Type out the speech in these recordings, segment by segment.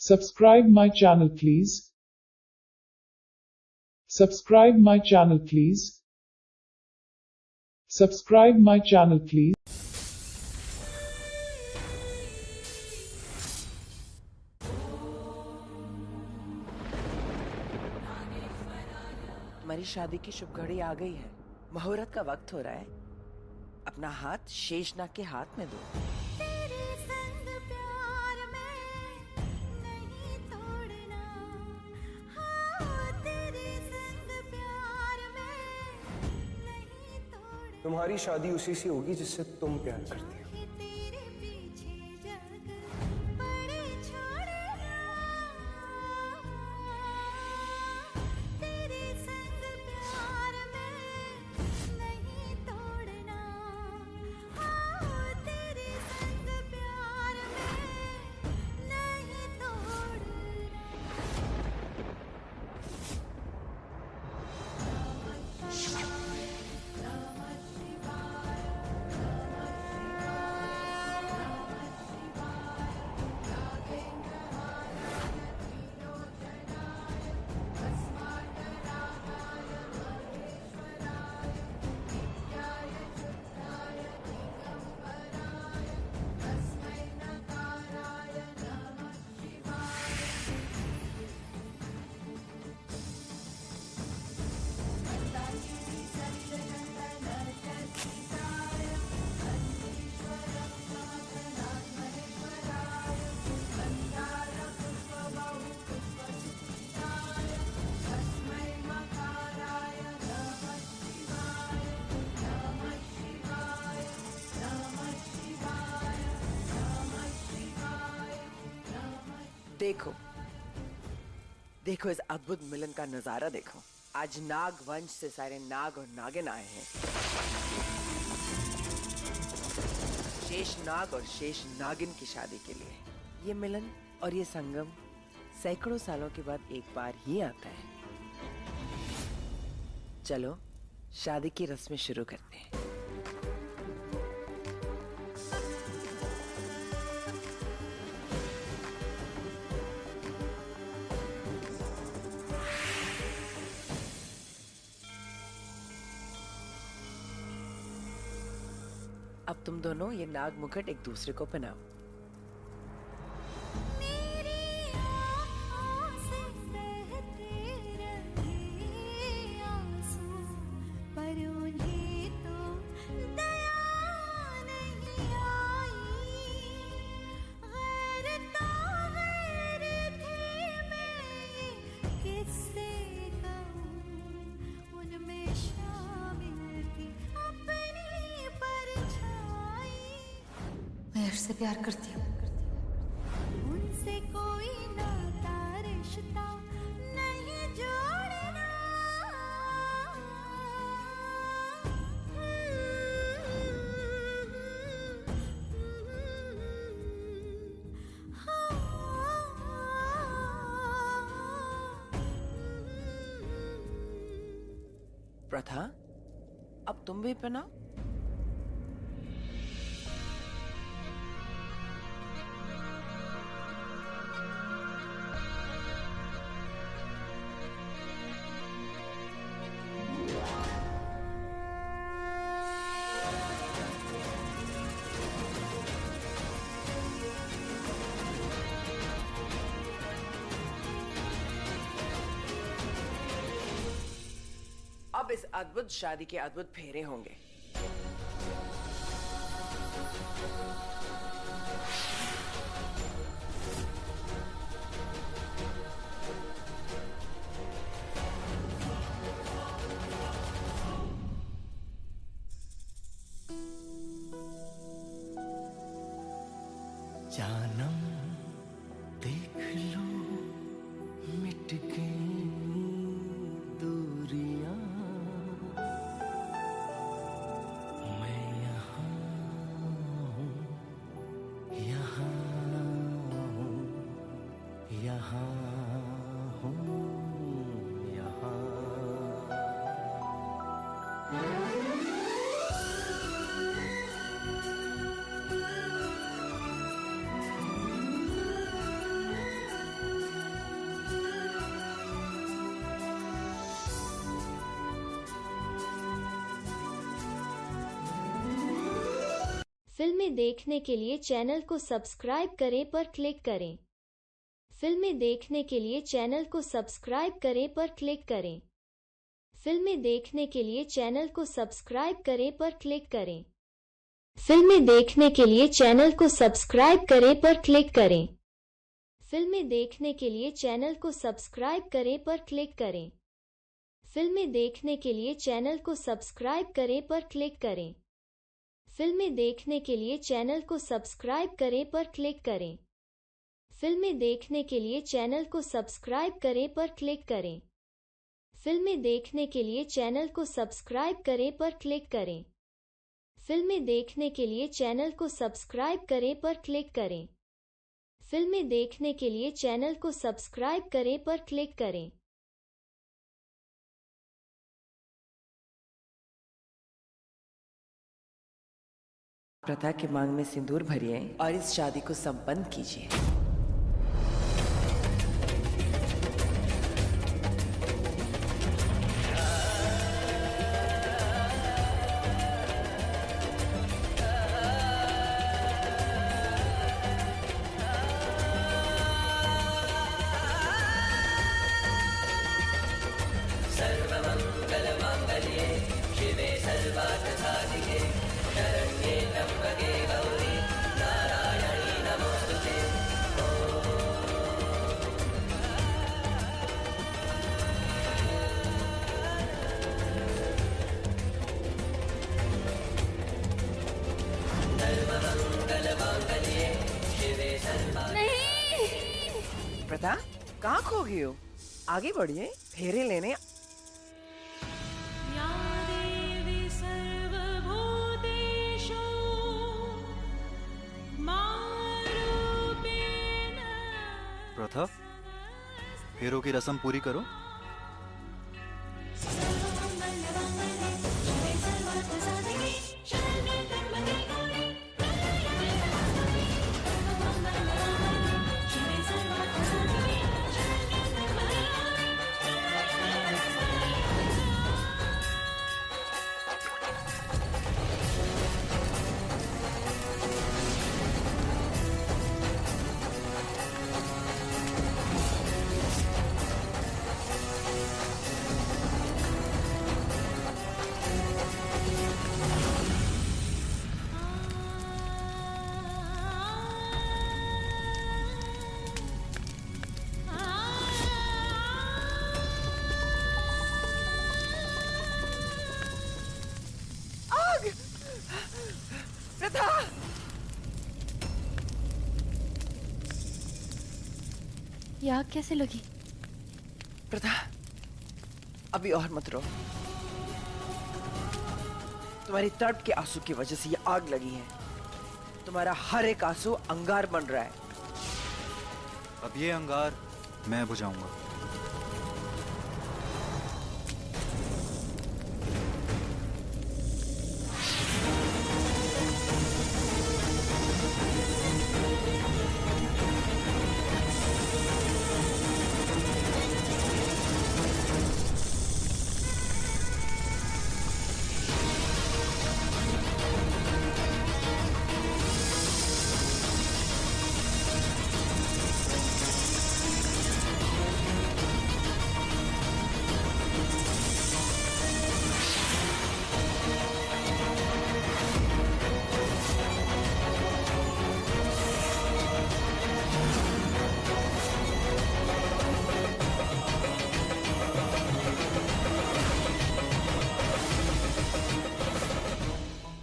Subscribe my channel please. Subscribe my channel please. Subscribe my channel please. हमारी शादी की शुभ घड़ी आ गई है। मुहूर्त का वक्त हो रहा है। अपना हाथ शेषनाग के हाथ में दो। तेरे संग प्यार में नहीं तोड़ना, हाँ तेरे संग प्यार में नहीं तोड़ना। तुम्हारी शादी उसी से होगी जिससे तुम प्यार करती हो। तेरे पीछे जग बड़े छोड़ना, तेरे संग प्यार में नहीं तोड़ना, हाँ तेरे संग प्यार में नहीं तोड़ना। देखो देखो इस अद्भुत मिलन का नजारा देखो। आज नाग वंश से सारे नाग और नागिन आए हैं। शेष नाग और शेष नागिन की शादी के लिए। ये मिलन और ये संगम सैकड़ों सालों के बाद एक बार ही आता है। चलो शादी की रस्में शुरू करते हैं। अब तुम दोनों ये नाग मुकुट एक दूसरे को पहनाओ। मेरी आँखों से बहते रहे आंसू, पर उन्हें तो दया नहीं आई। गैर तो गैर थी, मैं ये किससे कहूँ, उनमें शामिल थी अपनी परछाई। मैं अर्श से प्यार करती हूँ। उनसे कोई नाता रिश्ता नहीं जोड़ना, प्रथा अब तुम भी पहनाओ। अब इस अद्भुत शादी के अद्भुत फेरे होंगे। जानम देख लो मिट गई दूरियां, मैं यहाँ हूँ, यहाँ हूँ, यहाँ हूँ, यहाँ। फिल्में देखने के लिए चैनल को सब्सक्राइब करें पर क्लिक करें। फिल्में देखने के लिए चैनल को सब्सक्राइब करें पर क्लिक करें। फिल्में देखने के लिए चैनल को सब्सक्राइब करें पर क्लिक करें। फिल्में देखने के लिए चैनल को सब्सक्राइब करें पर क्लिक करें। फिल्में देखने के लिए चैनल को सब्सक्राइब करें पर क्लिक करें। फिल्में देखने के लिए चैनल को सब्सक्राइब करें पर क्लिक करें। फिल्में देखने के लिए चैनल को सब्सक्राइब करें पर क्लिक करें। फिल्में देखने के लिए चैनल को सब्सक्राइब करें पर क्लिक करें। फिल्में देखने के लिए चैनल को सब्सक्राइब करें पर क्लिक करें। फिल्में देखने के लिए चैनल को सब्सक्राइब करें पर क्लिक करें। फिल्में देखने के लिए चैनल को सब्सक्राइब करें पर क्लिक करें। प्रथा के मांग में सिंदूर भरिए और इस शादी को संपन्न कीजिए। प्रथा कहाँ खो गई हो? आगे बढ़िए, फेरे लेने। या देवी सर्वभूतेषु मारूपेण। प्रथा, फेरों की रस्म पूरी करो। प्रथा! ये आग कैसे लगी? प्रथा, अभी और मत रो। तुम्हारी तड़प के आंसू की वजह से ये आग लगी है। तुम्हारा हर एक आंसू अंगार बन रहा है। अब ये अंगार मैं बुझाऊंगा।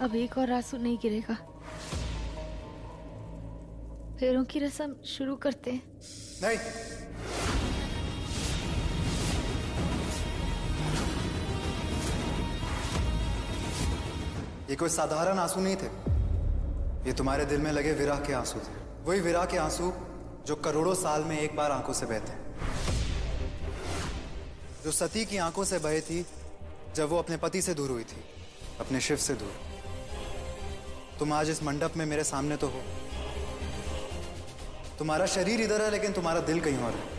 अब एक और आंसू नहीं गिरेगा। फेरों की रस्म शुरू करते हैं। नहीं, ये कोई साधारण आंसू नहीं थे। ये तुम्हारे दिल में लगे विरह के आंसू थे। वही विरह के आंसू जो करोड़ों साल में एक बार आंखों से बहते हैं। जो सती की आंखों से बहे थी जब वो अपने पति से दूर हुई थी, अपने शिव से दूर। तुम आज इस मंडप में मेरे सामने तो हो। तुम्हारा शरीर इधर है लेकिन तुम्हारा दिल कहीं और है।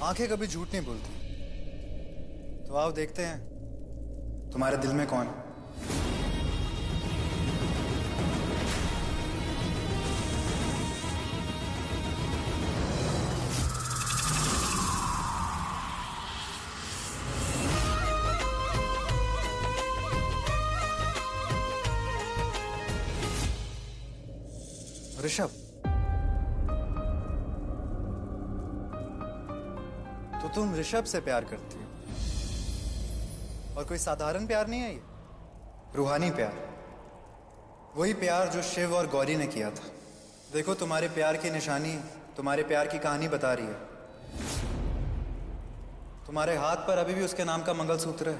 आंखें कभी झूठ नहीं बोलती। तो आओ देखते हैं तुम्हारे दिल में कौन है। ऋषभ, तो तुम ऋषभ से प्यार करती हो, और कोई साधारण प्यार नहीं है ये, रूहानी प्यार। वही प्यार जो शिव और गौरी ने किया था। देखो तुम्हारे प्यार की निशानी तुम्हारे प्यार की कहानी बता रही है। तुम्हारे हाथ पर अभी भी उसके नाम का मंगलसूत्र है।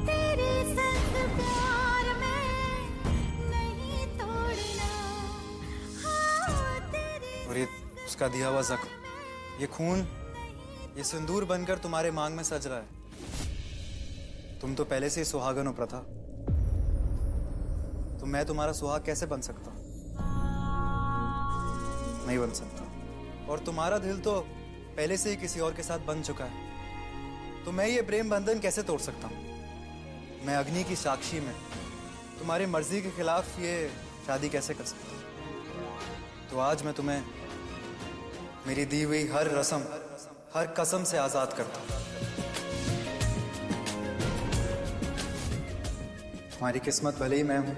तेरे संग प्यार में नहीं तोड़ना, हाँ तेरे और ये उसका दिया हुआ जख्म, ये खून, ये सिंदूर बनकर तुम्हारे मांग में सज रहा है। तुम तो पहले से ही सुहागन हो प्रथा, तो मैं तुम्हारा सुहाग कैसे बन सकता? नहीं बन सकता। और तुम्हारा दिल तो पहले से ही किसी और के साथ बन चुका है, तो मैं ये प्रेम बंधन कैसे तोड़ सकता हूं? मैं अग्नि की साक्षी में तुम्हारी मर्जी के खिलाफ ये शादी कैसे कर सकता हूं? तो आज मैं तुम्हें मेरी दी हुई हर रस्म, हर कसम से आजाद करता हूं। तुम्हारी किस्मत भले ही मैं हूं,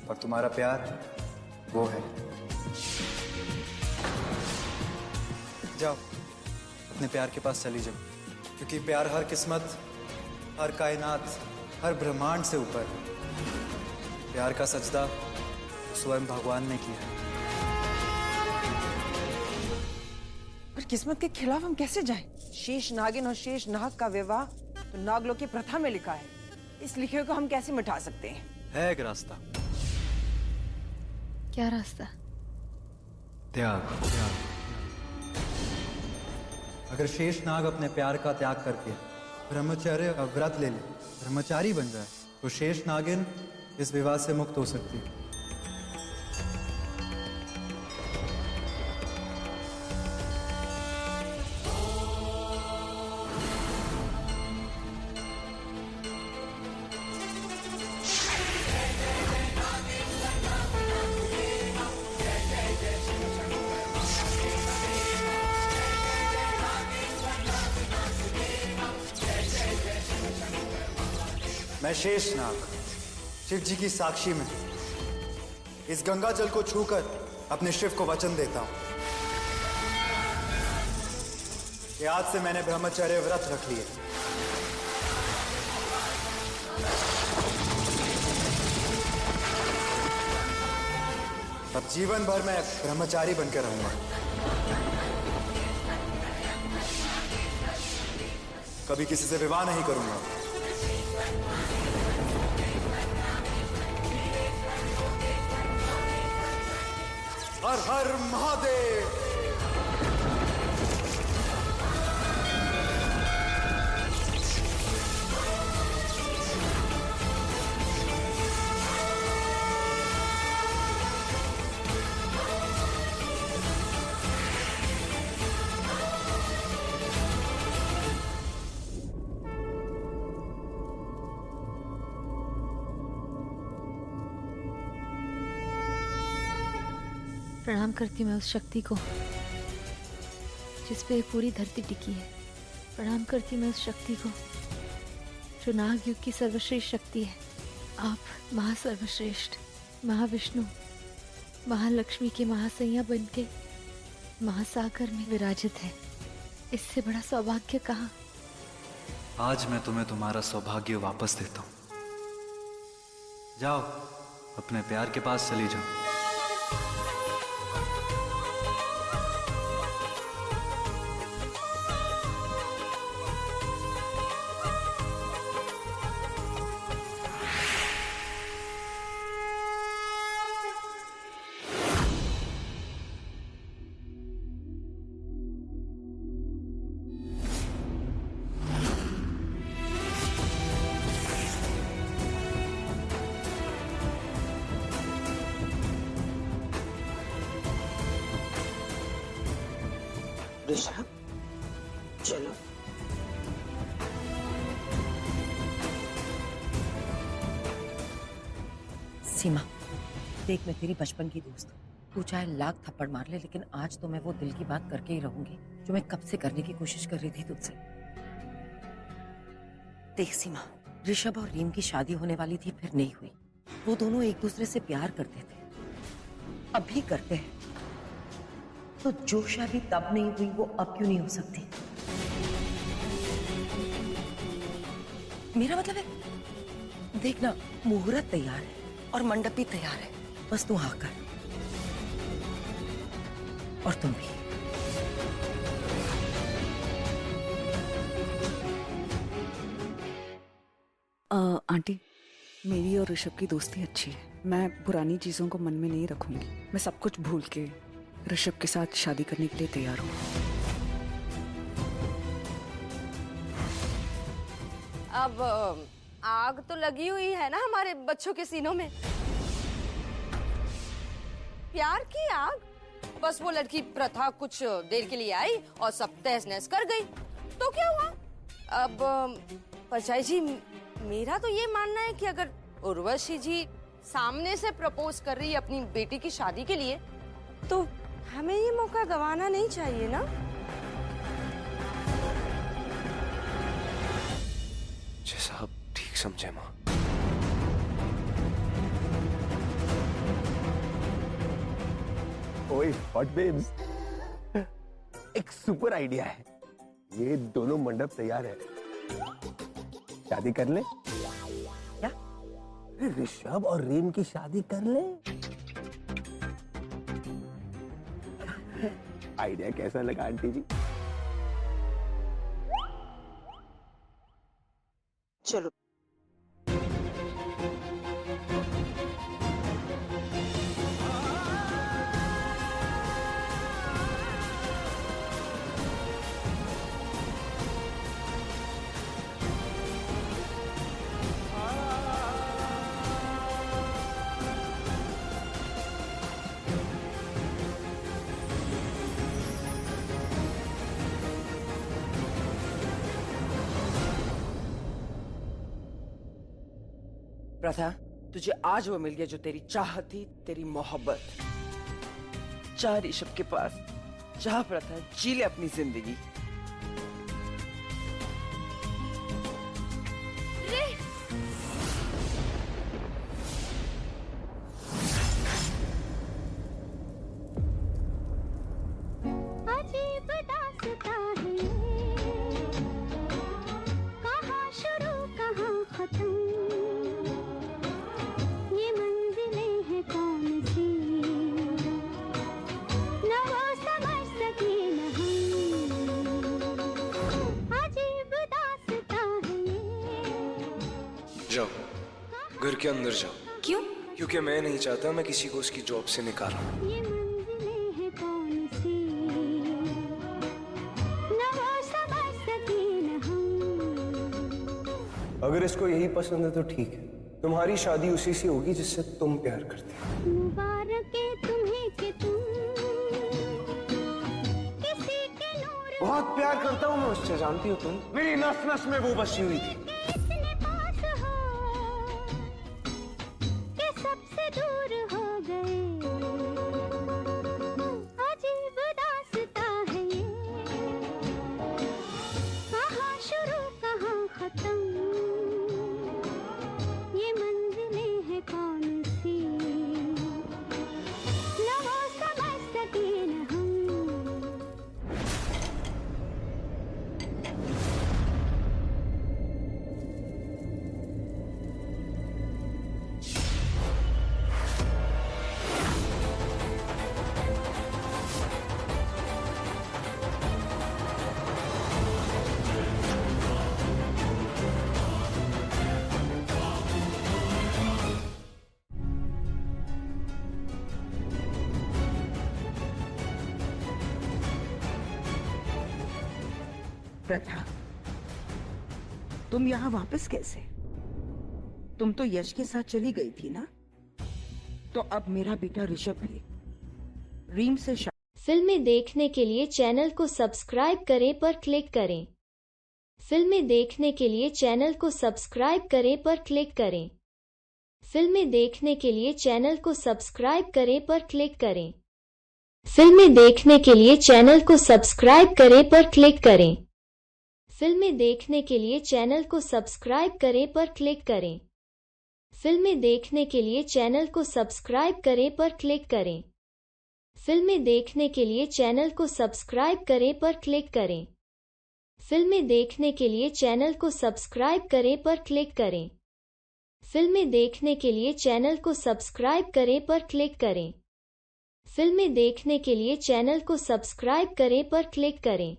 पर तुम्हारा प्यार वो है। जाओ अपने प्यार के पास चली जाओ, क्योंकि प्यार हर किस्मत, हर कायनात, हर ब्रह्मांड से ऊपर है। प्यार का सजदा स्वयं भगवान ने किया है। पर किस्मत के खिलाफ हम कैसे जाएं? शेष नागिन और शेष नाग का विवाह तो नागलोक की प्रथा में लिखा है। इस लिखे को हम कैसे मिटा सकते हैं? है एक रास्ता। क्या रास्ता? त्याग। अगर शेष नाग अपने प्यार का त्याग करके ब्रह्मचर्य का व्रत ले ले, ब्रह्मचारी बन जाए, तो शेष नागिन इस विवाद से मुक्त हो सकती है। मैं शेष नाग शिव जी की साक्षी में इस गंगा जल को छूकर अपने शिव को वचन देता हूं कि आज से मैंने ब्रह्मचर्य व्रत रख लिए। अब जीवन भर मैं ब्रह्मचारी बनकर रहूंगा। कभी किसी से विवाह नहीं करूंगा। हर हर महादेव। प्रणाम करती मैं उस शक्ति को जिस पे ये पूरी धरती टिकी है। प्रणाम करती मैं उस शक्ति को जो नाग युग की सर्वश्रेष्ठ शक्ति है। आप महासर्वश्रेष्ठ महाविष्णु महालक्ष्मी के महासैया बन के महासागर में विराजित है। इससे बड़ा सौभाग्य कहाँ। आज मैं तुम्हें तुम्हारा सौभाग्य वापस देता हूं। जाओ अपने प्यार के पास चली जाओ। ऋषभ चलो। सीमा, देख मैं तेरी बचपन की दोस्त हूँ। तू चाहे लाख थप्पड़ मार ले, लेकिन आज तो मैं वो दिल की बात करके ही रहूंगी जो मैं कब से करने की कोशिश कर रही थी तुझसे। देख सीमा, ऋषभ और रीम की शादी होने वाली थी, फिर नहीं हुई। वो दोनों एक दूसरे से प्यार करते थे, अब भी करते हैं। तो जो शादी तब नहीं हुई वो अब क्यों नहीं हो सकती? मेरा मतलब है, देखना मुहूर्त तैयार है और मंडप भी तैयार है, बस तू हाँ कर। और तुम भी। आंटी, मेरी और ऋषभ की दोस्ती अच्छी है। मैं पुरानी चीजों को मन में नहीं रखूंगी। मैं सब कुछ भूल के ऋषभ के साथ शादी करने के लिए तैयार हूँ। अब आग तो लगी हुई है ना हमारे बच्चों के सीनों में। प्यार की आग। बस वो लड़की प्रथा कुछ देर के लिए आई और सब तहस नहस कर गई, तो क्या हुआ? अब परछाई जी, मेरा तो ये मानना है कि अगर उर्वशी जी सामने से प्रपोज कर रही है अपनी बेटी की शादी के लिए, तो हमें ये मौका गंवाना नहीं चाहिए ना। जैसा आप ठीक समझे माँ। ओए हॉट बेब्स, एक सुपर आइडिया है। ये दोनों मंडप तैयार है, शादी कर ले। क्या? ऋषभ और रीम की शादी कर ले। आइडिया कैसा लगा आंटी जी? चलो। प्रथा, तुझे आज वो मिल गया जो तेरी चाहत थी, तेरी मोहब्बत। जा ऋषभ के पास, जा प्रथा, जी ले अपनी जिंदगी। अजीब दास्तां है, कहाँ शुरू कहाँ खत्म, ये मंजिलें हैं कौन सी, न वो समझ सके न हम। अजीब दास्तां है ये। जाओ, घर के अंदर जाओ। क्यों? क्योंकि मैं नहीं चाहता मैं किसी को उसकी जॉब से निकालूं। ये मंजिलें हैं कौन सी, न वो समझ सके न हम। अगर इसको यही पसंद है तो ठीक है, तुम्हारी शादी उसी से होगी जिससे तुम प्यार करते हो। मुबारक है तुम्हें कि तुम किसी के नूर बहुत प्यार करता हूँ मैं उससे, जानती हो तुम? मेरी नस नस में वो बसी हुई थी। किसने पास हो कि सबसे दूर हो गए। अजीब दास्तां है ये, कहाँ शुरू कहाँ खत्म, ये मंजिलें हैं कौन सी, न वो समझ सके न हम। प्रथा, तुम यहाँ वापस कैसे? तुम तो यश के साथ चली गई थी ना? तो अब मेरा बेटा ऋषभ भी रीम से फिल्में देखने के लिए चैनल को सब्सक्राइब करें पर क्लिक करें। फिल्में देखने के लिए चैनल को सब्सक्राइब करें पर क्लिक करें। फिल्में देखने के लिए चैनल को सब्सक्राइब करें पर क्लिक करें। फिल्में देखने के लिए चैनल को सब्सक्राइब करें पर क्लिक करें। फिल्में देखने के लिए चैनल को सब्सक्राइब करें पर क्लिक करें। फिल्में देखने के लिए चैनल को सब्सक्राइब करें पर क्लिक करें। फिल्में देखने के लिए चैनल को सब्सक्राइब करें पर क्लिक करें। फिल्में देखने के लिए चैनल को सब्सक्राइब करें पर क्लिक करें। फिल्में देखने के लिए चैनल को सब्सक्राइब करें पर क्लिक करें। फिल्में देखने के लिए चैनल को सब्सक्राइब करें पर क्लिक करें।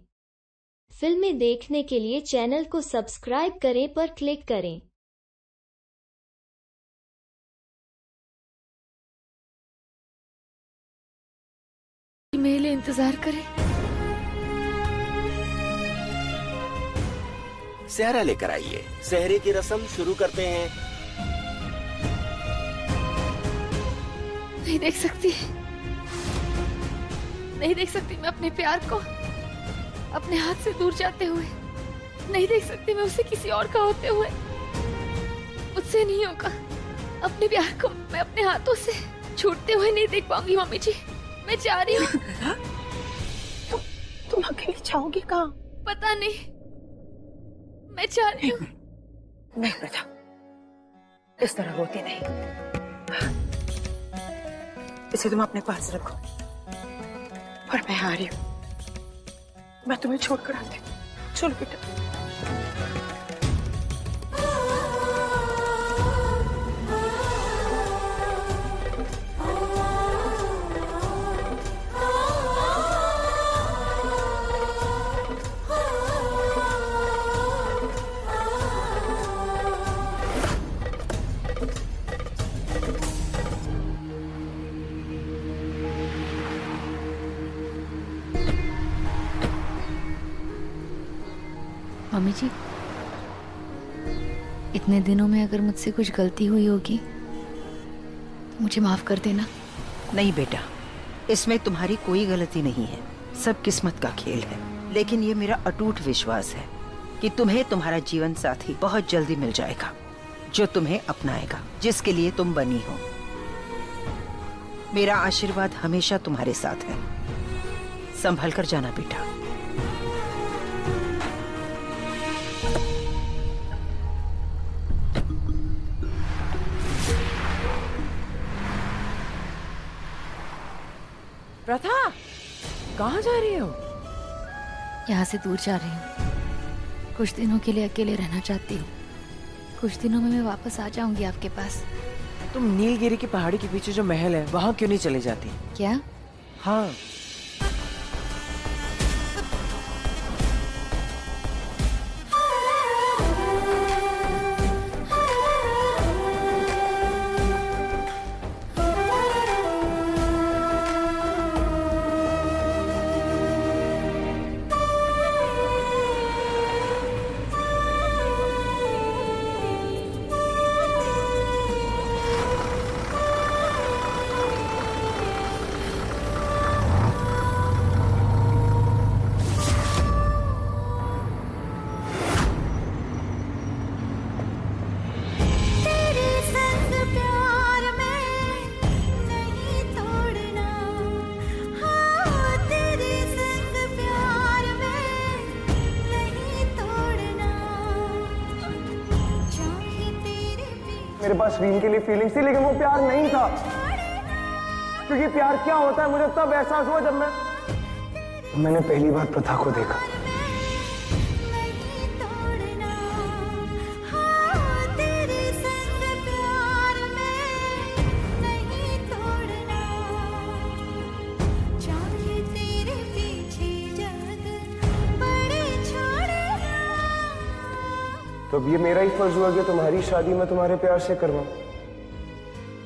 फिल्में देखने के लिए चैनल को सब्सक्राइब करें पर क्लिक करें। मेरे लिए इंतजार करें। सहरा लेकर आइए, सहरे की रस्म शुरू करते हैं। नहीं देख सकती, नहीं देख सकती मैं अपने प्यार को अपने हाथ से दूर जाते हुए। नहीं देख सकती मैं उसे किसी और का होते हुए। मुझसे नहीं होगा, अपने प्यार को मैं अपने हाथों से छूटते हुए नहीं देख पाऊंगी। मम्मी जी मैं जा रही हूँ। तुम अकेली जाओगी कहाँ? पता नहीं, मैं जा रही हूँ। नहीं बेटा, इस तरह रोती नहीं। इसे तुम अपने पास रखो और मैं आ रही हूँ। मैं तुम्हें छोड़कर आती हूँ। चलो बेटा। मम्मी जी, इतने दिनों में अगर मुझसे कुछ गलती हुई होगी तो मुझे माफ कर देना। नहीं बेटा, इसमें तुम्हारी कोई गलती नहीं है। सब किस्मत का खेल है। लेकिन ये मेरा अटूट विश्वास है कि तुम्हें तुम्हारा जीवन साथी बहुत जल्दी मिल जाएगा, जो तुम्हें अपनाएगा, जिसके लिए तुम बनी हो। मेरा आशीर्वाद हमेशा तुम्हारे साथ है। संभल कर जाना बेटा। प्रथा, कहाँ जा रही हो? यहाँ से दूर जा रही हूँ। कुछ दिनों के लिए अकेले रहना चाहती हूँ। कुछ दिनों में मैं वापस आ जाऊंगी आपके पास। तुम नीलगिरी की पहाड़ी के पीछे जो महल है वहाँ क्यों नहीं चली जाती? क्या? हाँ, मेरे पास रीन के लिए फीलिंग्स थी, लेकिन वो प्यार नहीं था। क्योंकि प्यार क्या होता है मुझे तब एहसास हुआ जब मैंने पहली बार प्रथा को देखा। तो अब ये मेरा ही फर्ज हुआ कि तुम्हारी शादी मैं तुम्हारे प्यार से करवाऊं।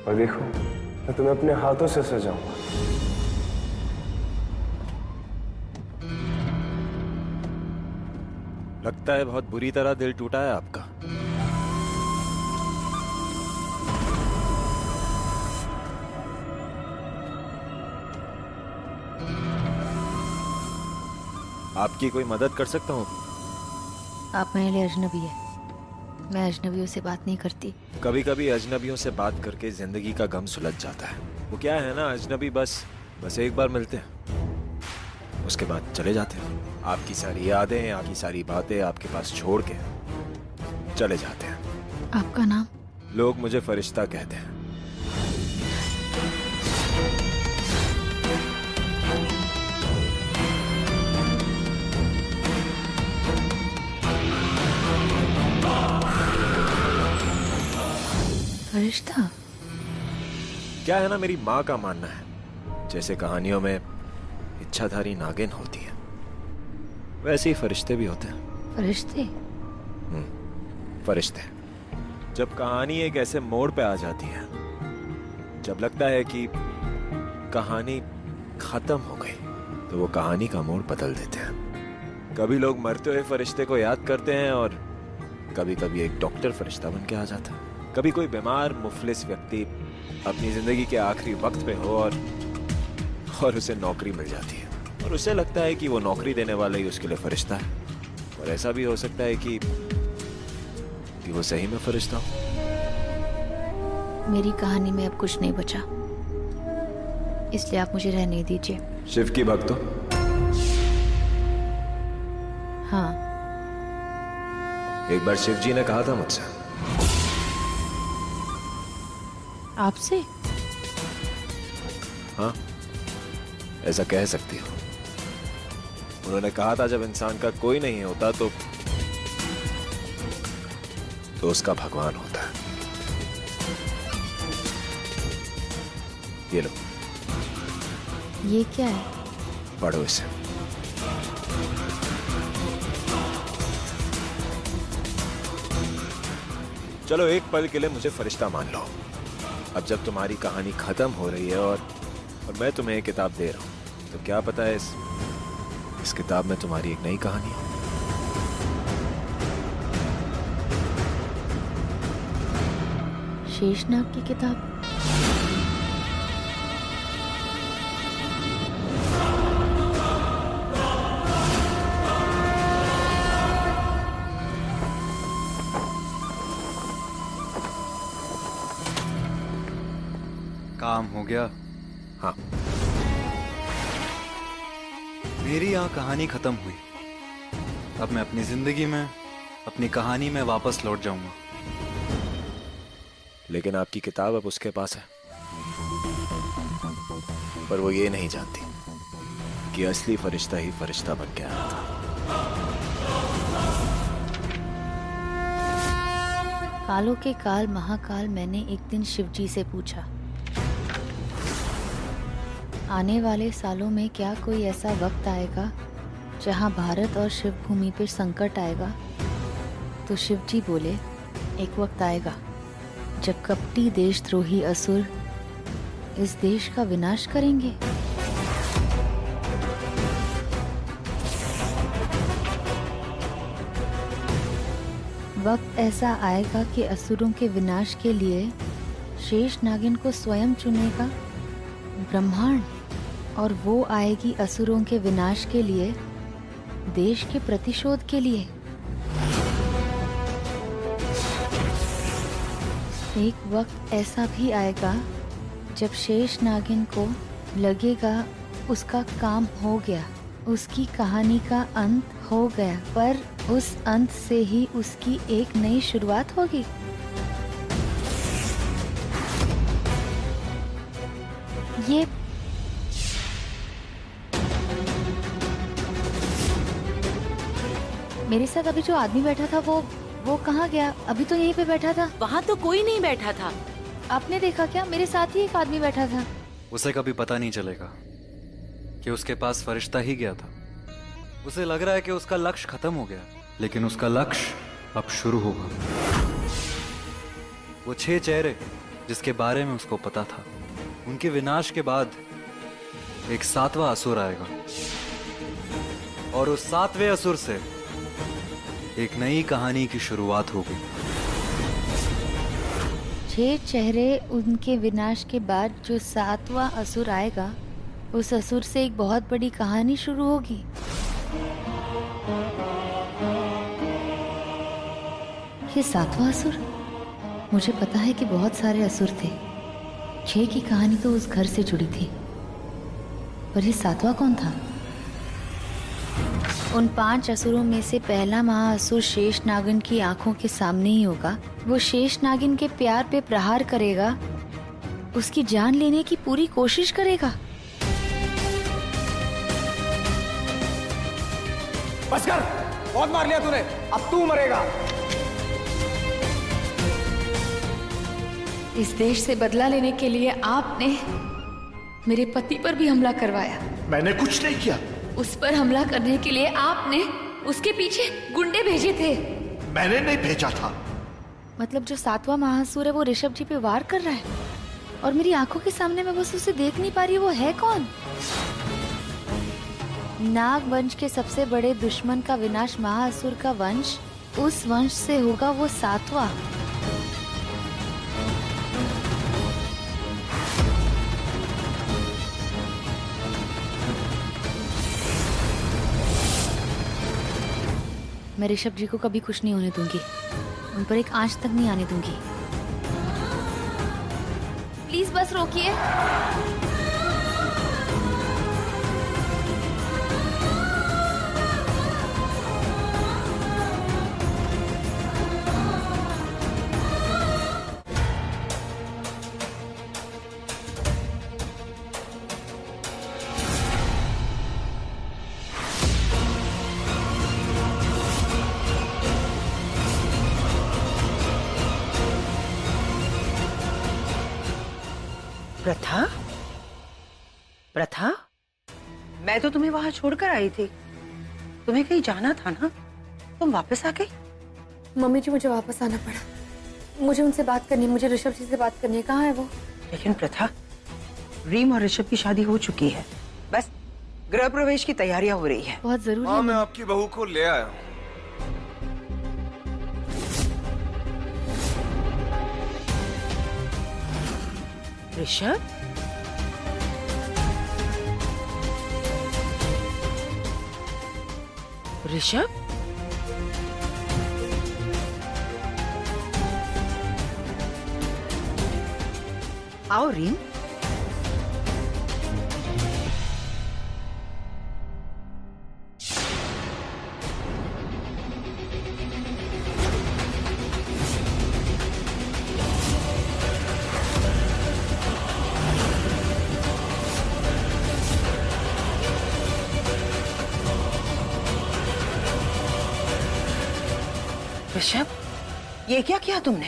और देखो, मैं तुम्हें अपने हाथों से सजाऊंगा। लगता है बहुत बुरी तरह दिल टूटा है आपका। आपकी कोई मदद कर सकता हूँ? आप मेरे लिए अजनबी है। मैं अजनबियों से बात नहीं करती। कभी कभी अजनबियों से बात करके जिंदगी का गम सुलझ जाता है। वो क्या है ना, अजनबी बस एक बार मिलते हैं, उसके बाद चले जाते हैं। आपकी सारी यादें, आपकी सारी बातें आपके पास छोड़ के चले जाते हैं। आपका नाम? लोग मुझे फरिश्ता कहते हैं। फरिश्ता? क्या है ना, मेरी माँ का मानना है जैसे कहानियों में इच्छाधारी नागिन होती है, वैसे ही फरिश्ते भी होते हैं। फरिश्ते? फरिश्ते। जब कहानी एक ऐसे मोड़ पे आ जाती है, जब लगता है कि कहानी खत्म हो गई, तो वो कहानी का मोड़ बदल देते हैं। कभी लोग मरते हुए फरिश्ते को याद करते हैं और कभी कभी एक डॉक्टर फरिश्ता बन के आ जाता है। कभी कोई बीमार मुफलिस व्यक्ति अपनी जिंदगी के आखिरी वक्त पे हो और उसे नौकरी मिल जाती है और उसे लगता है कि वो नौकरी देने वाला ही उसके लिए फरिश्ता है। और ऐसा भी हो सकता है कि वो सही में फरिश्ता हो। मेरी कहानी में अब कुछ नहीं बचा, इसलिए आप मुझे रहने दीजिए। शिव की भक्त हो? हाँ। एक बार शिव जी ने कहा था मुझसे। आपसे? हाँ, ऐसा कह सकती हो। उन्होंने कहा था जब इंसान का कोई नहीं होता तो उसका भगवान होता है। ये लो। ये क्या है? पढ़ो इसे। चलो एक पल के लिए मुझे फरिश्ता मान लो। अब जब तुम्हारी कहानी खत्म हो रही है और मैं तुम्हें एक किताब दे रहा हूं, तो क्या पता है इस किताब में तुम्हारी एक नई कहानी हो। शेषनाग की किताब? काम हो गया? हाँ। मेरी यहाँ कहानी खत्म हुई। अब मैं अपनी जिंदगी में, अपनी कहानी में वापस लौट जाऊंगा। लेकिन आपकी किताब अब उसके पास है, पर वो ये नहीं जानती कि असली फरिश्ता ही फरिश्ता बन के आया था। कालों के काल महाकाल मैंने एक दिन शिवजी से पूछा, आने वाले सालों में क्या कोई ऐसा वक्त आएगा जहां भारत और शिव भूमि पर संकट आएगा? तो शिवजी बोले, एक वक्त आएगा जब कपटी देशद्रोही असुर इस देश का विनाश करेंगे। वक्त ऐसा आएगा कि असुरों के विनाश के लिए शेष नागिन को स्वयं चुनेगा ब्रह्मांड, और वो आएगी असुरों के विनाश के लिए, देश के प्रतिशोध के लिए। एक वक्त ऐसा भी आएगा जब शेष नागिन को लगेगा उसका काम हो गया, उसकी कहानी का अंत हो गया, पर उस अंत से ही उसकी एक नई शुरुआत होगी। ये मेरे साथ अभी जो आदमी बैठा था वो कहाँ गया? अभी तो यहीं पे बैठा था। वहाँ तो कोई नहीं बैठा था। आपने देखा क्या? मेरे साथ ही एक आदमी बैठा था। उसे कभी पता नहीं चलेगा कि उसके पास फरिश्ता ही गया था। उसे लग रहा है कि उसका लक्ष्य खत्म हो गया, लेकिन उसका लक्ष्य अब शुरू होगा। वो 6 चेहरे जिसके बारे में उसको पता था, उनके विनाश के बाद एक 7वां असुर आएगा, और उस 7वें असुर से एक नई कहानी की शुरुआत होगी। 6 चेहरे, उनके विनाश के बाद जो 7वां असुर आएगा, उस असुर से एक बहुत बड़ी कहानी शुरू होगी। ये सातवां असुर? मुझे पता है कि बहुत सारे असुर थे। 6 की कहानी तो उस घर से जुड़ी थी, पर ये सातवां कौन था? उन 5 असुरों में से पहला महाअसुर शेष नागिन की आंखों के सामने ही होगा। वो शेष नागिन के प्यार पे प्रहार करेगा, उसकी जान लेने की पूरी कोशिश करेगा। बस कर, बहुत मार लिया तूने, अब तू मरेगा। इस देश से बदला लेने के लिए आपने मेरे पति पर भी हमला करवाया। मैंने कुछ नहीं किया। उस पर हमला करने के लिए आपने उसके पीछे गुंडे भेजे थे। मैंने नहीं भेजा था। मतलब जो सातवां महाअसुर है वो ऋषभ जी पे वार कर रहा है, और मेरी आंखों के सामने मैं बस उसे देख नहीं पा रही। वो है कौन? नाग वंश के सबसे बड़े दुश्मन का विनाश महाअसुर का वंश, उस वंश से होगा वो सातवां। मैं ऋषभ जी को कभी कुछ नहीं होने दूंगी, उन पर एक आंच तक नहीं आने दूंगी। प्लीज बस रोकिए। प्रथा? प्रथा? मैं तो तुम्हें वहां छोड़कर आई थी। तुम्हें कहीं जाना था ना, तुम वापस आ गई। मम्मी जी मुझे वापस आना पड़ा। मुझे उनसे बात करनी है, मुझे ऋषभ जी से बात करनी है। कहाँ है वो? लेकिन प्रथा, रीम और ऋषभ की शादी हो चुकी है, बस गृह प्रवेश की तैयारियां हो रही है। बहुत जरूरी है। मैं आपकी बहू को ले आया हूँ। ऋषभ? ऋषभ? आओ रीम। ऋषभ, ये क्या किया तुमने?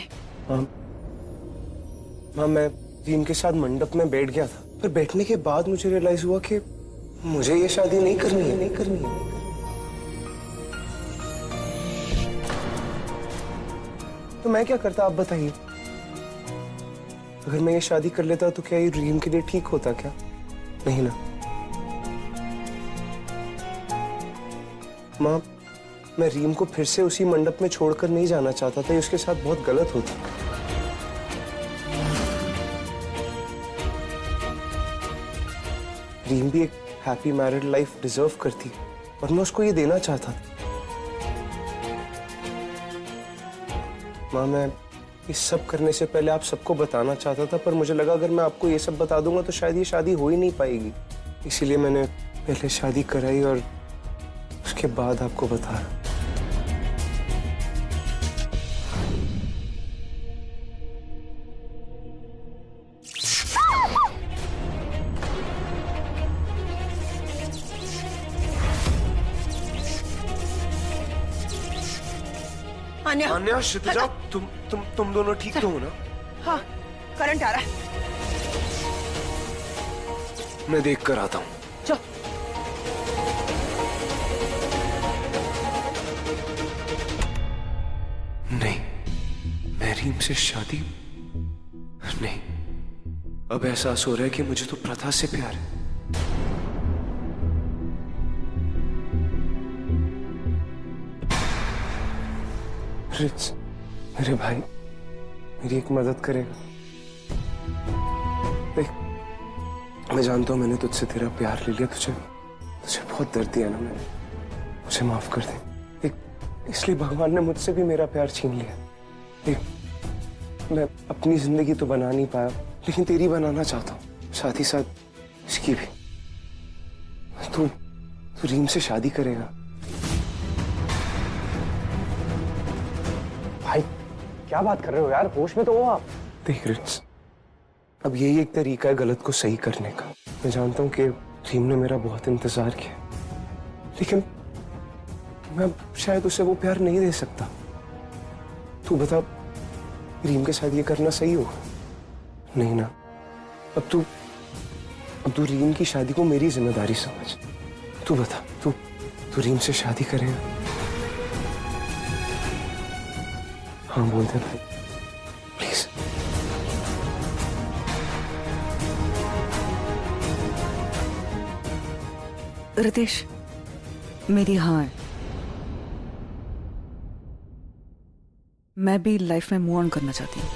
माँ, मैं रीम के साथ मंडप में बैठ गया था, पर बैठने के बाद मुझे रियलाइज हुआ कि मुझे ये शादी नहीं करनी है, नहीं करनी है। तो मैं क्या करता, आप बताइए। अगर मैं ये शादी कर लेता तो क्या ये रीम के लिए ठीक होता क्या? नहीं ना। माँ, मैं रीम को फिर से उसी मंडप में छोड़कर नहीं जाना चाहता था, ये उसके साथ बहुत गलत होता। रीम भी एक हैप्पी मैरिड लाइफ डिजर्व करती है, और मैं उसको ये देना चाहता था। माँ, मैं ये सब करने से पहले आप सबको बताना चाहता था, पर मुझे लगा अगर मैं आपको ये सब बता दूंगा तो शायद ये शादी हो ही नहीं पाएगी। इसीलिए मैंने पहले शादी कराई और उसके बाद आपको बताया। अन्या, क्षितिजा, तुम दोनों ठीक तो हो ना? हाँ, करंट आ रहा है। मैं देख कर आता हूँ। चल। नहीं, मैं रीम से शादी नहीं। अब एहसास हो रहा है कि मुझे तो प्रथा से प्यार है। मेरे भाई, मेरी एक मदद करेगा? देख, मैं जानता हूं मैंने तुझसे तेरा प्यार ले लिया, तुझे बहुत दर्द दिया ना मैंने। मुझे माफ कर दे। देख, इसलिए भगवान ने मुझसे भी मेरा प्यार छीन लिया। देख, मैं अपनी जिंदगी तो बना नहीं पाया, लेकिन तेरी बनाना चाहता हूँ, साथ ही साथ इसकी भी। तू रीम से शादी करेगा? भाई क्या बात कर रहे हो यार, होश में तो हो आप। देख रिट्स, अब यही एक तरीका है गलत को सही करने का। मैं जानता हूँ कि रीम ने मेरा बहुत इंतजार किया, लेकिन मैं शायद उसे वो प्यार नहीं दे सकता। तू बता, रीम के साथ ये करना सही होगा? नहीं ना। अब तू रीम की शादी को मेरी जिम्मेदारी समझ। तू बता, तू रीम से शादी करेगा? हाँ बोल दे भाई, प्लीज। रितेश, मेरी हाँ है। मैं भी लाइफ में मूव ऑन करना चाहती हूँ।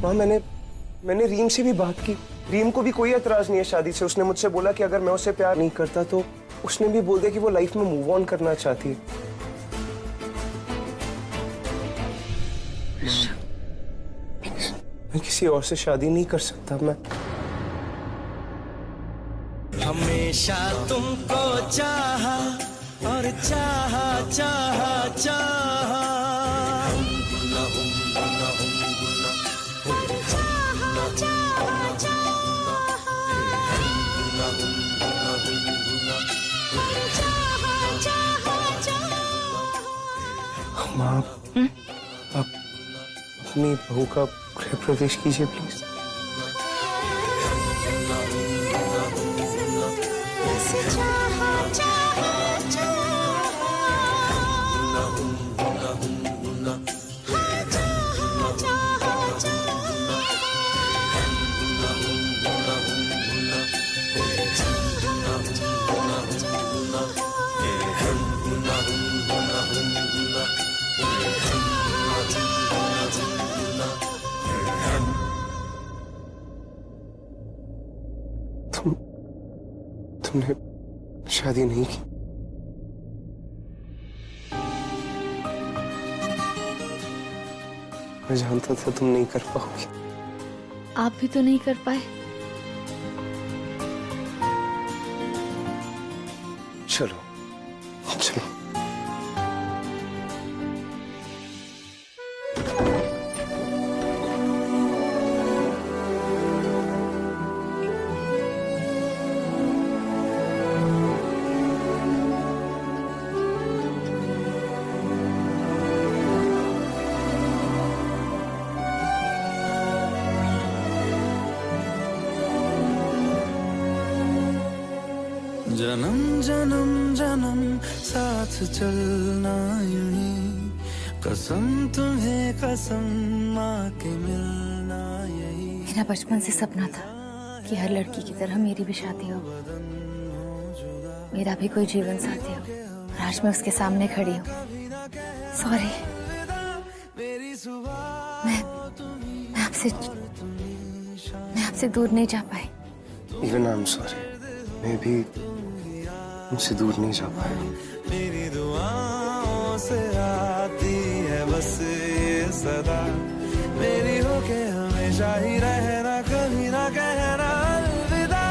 माँ, मैंने रीम से भी बात की। रीम को भी कोई एतराज नहीं है शादी से। उसने मुझसे बोला कि अगर मैं उससे प्यार नहीं करता तो उसने भी बोल दिया कि वो लाइफ में मूव ऑन करना चाहती है। मैं किसी और से शादी नहीं कर सकता। मैं हमेशा तुमको चाहा और चाहा चाहा चाहा। माँ, आप अपनी बहू का गृह प्रवेश कीजिए प्लीज। तुमने शादी नहीं की? मैं जानता था तुम नहीं कर पाओगी। आप भी तो नहीं कर पाए। चलो चलो। जन्म जन्म जन्म साथ चलना यूं ही, कसम तुम्हें कसम माँ के मिलना यही। मेरा बचपन से सपना था कि हर लड़की की तरह मेरी भी शादी हो, मेरा भी कोई जीवन साथी हो, और आज मैं उसके सामने खड़ी हूँ। सॉरी, मैं आपसे दूर नहीं जा पाई। इवन आई एम सॉरी, मैं भी उनसे दूर नहीं जा पाया। मेरी दुआओं से आती है बस ये सदा, मेरी होके हमेशा ही रहना, कभी ना कहना अलविदा।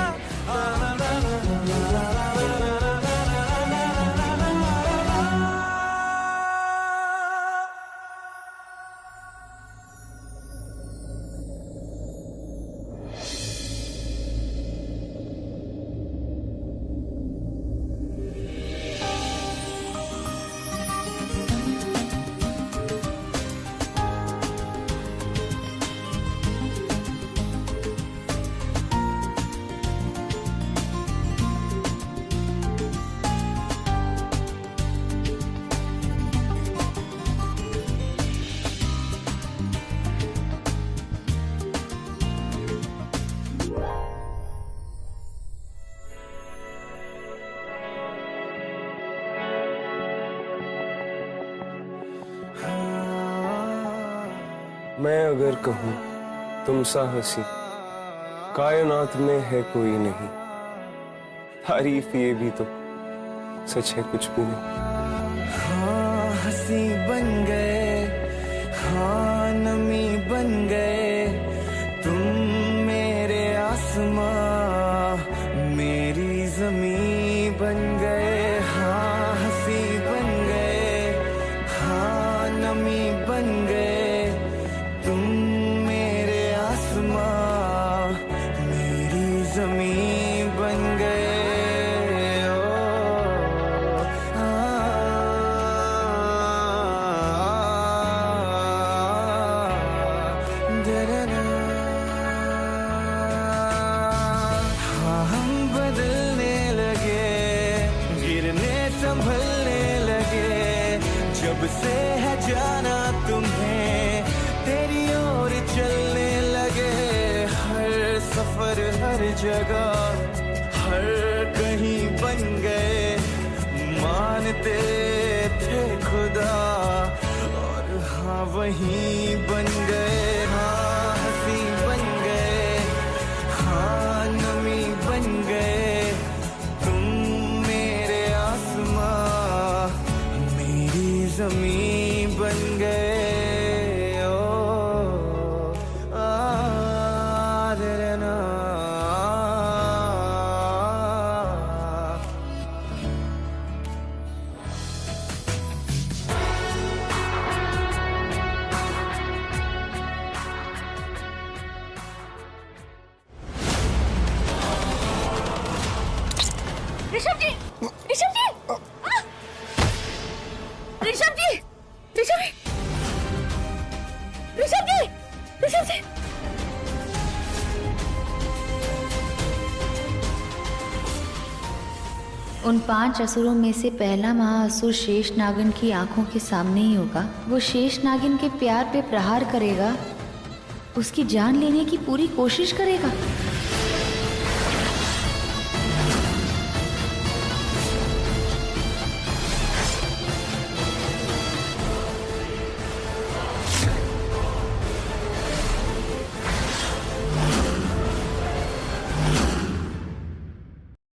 मैं अगर कहूँ तुम सा हंसी कायनात में है कोई नहीं, तारीफ ये भी तो सच है कुछ भी नहीं। हाँ हंसी बन गए, हाँ नमी बन गए, तुम मेरे आसमां मेरी जमी बन गए। हाँ हंसी बन गए, हाँ नमी बन गए, तुम मेरे आसमां मेरी जमी बन गए। जब से है जाना तुम्हें तेरी ओर चलने लगे, हर सफर हर जगह हर कहीं बन गए, मानते थे खुदा और हाँ वहीं बन गए। हाँ हंसी बन गए, हाँ नमी बन गए, तुम मेरे आसमां जमी बन गए। ओ ना ऋषभ जी, ऋषभ जी, ऋषभ जी, ऋषभ जी, ऋषभ जी, ऋषभ जी। उन 5 असुरों में से पहला महाअसुर शेष नागिन की आंखों के सामने ही होगा। वो शेष नागिन के प्यार पे प्रहार करेगा, उसकी जान लेने की पूरी कोशिश करेगा।